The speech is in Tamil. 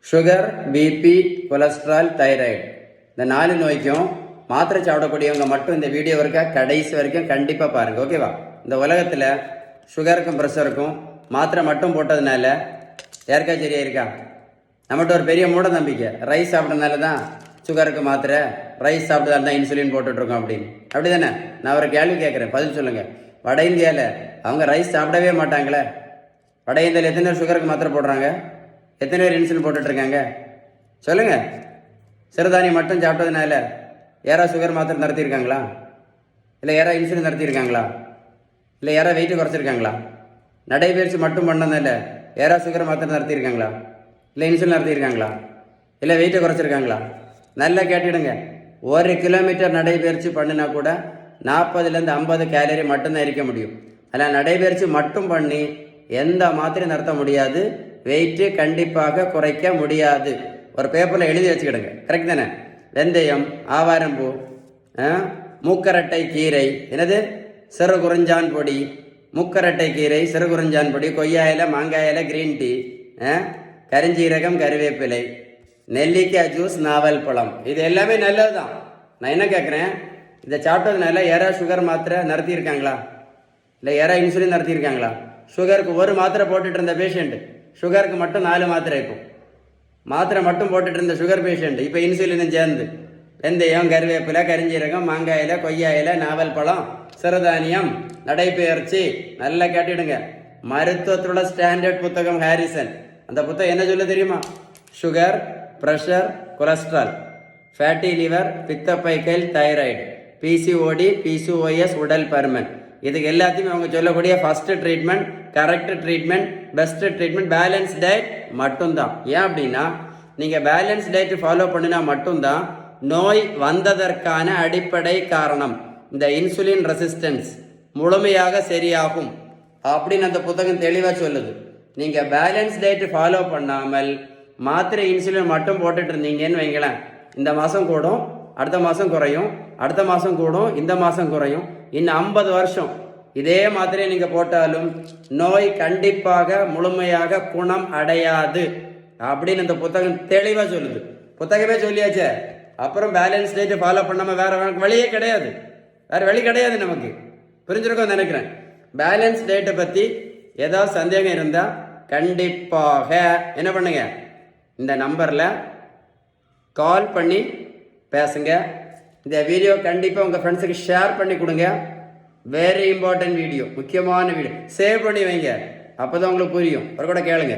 சுகர், பிபி, கொலஸ்ட்ரால், தைராய்டு இந்த 4 நோய்க்கும் மாத்திரை சாப்பிடக்கூடியவங்க மட்டும் இந்த வீடியோ இருக்கா கடைசி வரைக்கும் கண்டிப்பாக பாருங்கள். ஓகேவா? இந்த உலகத்தில் சுகருக்கும் ப்ரெஷருக்கும் மாத்திரை மட்டும் போட்டதுனால யாருக்கா சரியா இருக்கா? நம்மகிட்ட ஒரு பெரிய மூட நம்பிக்கை, ரைஸ் சாப்பிட்டதுனால தான் சுகருக்கு மாத்திரை, ரைஸ் சாப்பிட்டதால தான் இன்சுலின் போட்டுட்ருக்கோம் அப்படின்னு. அப்படி தானே? நான் ஒரு கேள்வி கேட்குறேன், பதில் சொல்லுங்கள். வட இந்தியாவில் அவங்க ரைஸ் சாப்பிடவே மாட்டாங்களே. வட இந்தியாவில் எத்தனை பேர் சுகருக்கு மாத்திரை போடுறாங்க? எத்தனை பேர் இன்சுலின் போட்டுட்ருக்காங்க? சொல்லுங்கள். சிறுதானியம் மட்டும் சாப்பிட்டதுனால யாரா சுகர் மாத்திரை நடத்தியிருக்காங்களா? இல்லை யாரா இன்சுலின் நடத்தியிருக்காங்களா? இல்லை யாரா வெயிட்டு குறைச்சிருக்காங்களா? நடைபயிற்சி மட்டும் பண்ணதில்ல யாரா சுகர் மாத்திரை நடத்தியிருக்காங்களா? இல்லை இன்சுலின் நடத்தியிருக்காங்களா? இல்லை வெயிட்டை குறைச்சிருக்காங்களா? நல்லா கேட்டுடுங்க. 1 கிலோமீட்டர் நடைபயிற்சி பண்ணினா கூட 40லேருந்து 50 கேலரி மட்டும்தான் இருக்க முடியும். அதில் நடைபயிற்சி மட்டும் பண்ணி எந்த மாத்திரையும் நடத்த முடியாது. வெயிட்டு கண்டிப்பாக குறைக்க முடியாது. ஒரு பேப்பரில் எழுதி வச்சுக்கிடுங்க. கரெக்ட் தானே? வெந்தயம், ஆவாரம்பூ, மூக்கரட்டை கீரை, என்னது சிறு குறிஞ்சான் பொடி, மூக்கரட்டை கீரை, சிறு குறிஞ்சான் பொடி, கொய்யாயில, மாங்காயில, கிரீன் டீ, கரிஞ்சீரகம், கருவேப்பிலை, நெல்லிக்காய் ஜூஸ், நாவல் பழம், இது எல்லாமே நல்லது தான். நான் என்ன கேட்குறேன், இதை சாப்பிட்டதுனால யாரா சுகர் மாத்திரை நடத்தியிருக்காங்களா? இல்லை யாரா இன்சுலின் நடத்தியிருக்காங்களா? சுகருக்கு ஒரு மாத்திரை போட்டுட்டு இருந்த பேஷண்ட்டு சுகருக்கு மட்டும் 4 மாத்திரை இருக்கும். மாத்திரை மட்டும் போட்டுட்டு இருந்த சுகர் பேஷண்ட் இப்போ இன்சுலினும் சேர்ந்து வெந்தயம், கருவேப்பிலை, கரிஞ்சீரகம், மாங்காயில, கொய்யாயில, நாவல் பழம், சிறுதானியம், நடைபயிற்சி. நல்லா கேட்டுடுங்க. மருத்துவத்தோட ஸ்டாண்டர்ட் புத்தகம் ஹாரிசன். அந்த புத்தகம் என்ன சொல்ல தெரியுமா? Sugar, pressure, cholesterol, fatty liver, பித்தப்பைக்கல், தைராய்டு, பிசிஓடி, பிசிஓஎஸ், உடல் பருமன், இதுக்கு எல்லாத்தையும் அவங்க சொல்லக்கூடிய first treatment, correct treatment, best treatment balance diet மட்டும்தான். ஏன் அப்படின்னா, நீங்கள் பேலன்ஸ் டயட் ஃபாலோ பண்ணினா மட்டும்தான் நோய் வந்ததற்கான அடிப்படை காரணம், இந்த இன்சுலின் ரெசிஸ்டன்ஸ் முழுமையாக சரியாகும் அப்படின்னு அந்த புத்தகம் தெளிவாக சொல்லுது. நீங்கள் பேலன்ஸ் டயட் ஃபாலோ பண்ணாமல் மாத்திரை இன்சுலின் மட்டும் போட்டுட்டு இருந்தீங்கன்னு வைங்களேன், இந்த மாதம் கூடும், அடுத்த மாதம் குறையும், அடுத்த மாதம் கூடும், இந்த மாதம் குறையும், இன்னும் 50 வருஷம் இதே மாத்திரையை நீங்கள் போட்டாலும் நோய் கண்டிப்பாக முழுமையாக குணம் அடையாது அப்படின்னு இந்த புத்தகம் தெளிவாக சொல்லுது. புத்தகமே சொல்லியாச்சே. அப்புறம் பேலன்ஸ் டயட் ஃபாலோ பண்ணாமல் வேற வழியே கிடையாது. வேற வழி கிடையாது. நமக்கு புரிஞ்சிருக்கோம் நினைக்கிறேன். பேலன்ஸ் டயட்டை பற்றி ஏதாவது சந்தேகம் இருந்தால் கண்டிப்பாக என்ன பண்ணுங்க, இந்த நம்பரில் கால் பண்ணி பேசுங்க. இந்த வீடியோ கண்டிப்பாக உங்கள் ஃப்ரெண்ட்ஸுக்கு ஷேர் பண்ணி கொடுங்க. வெரி இம்பார்ட்டன்ட் வீடியோ, முக்கியமான வீடியோ. சேவ் பண்ணி வைங்க, அப்போ தான் உங்களுக்கு புரியும். ஒரு கூட கேளுங்க.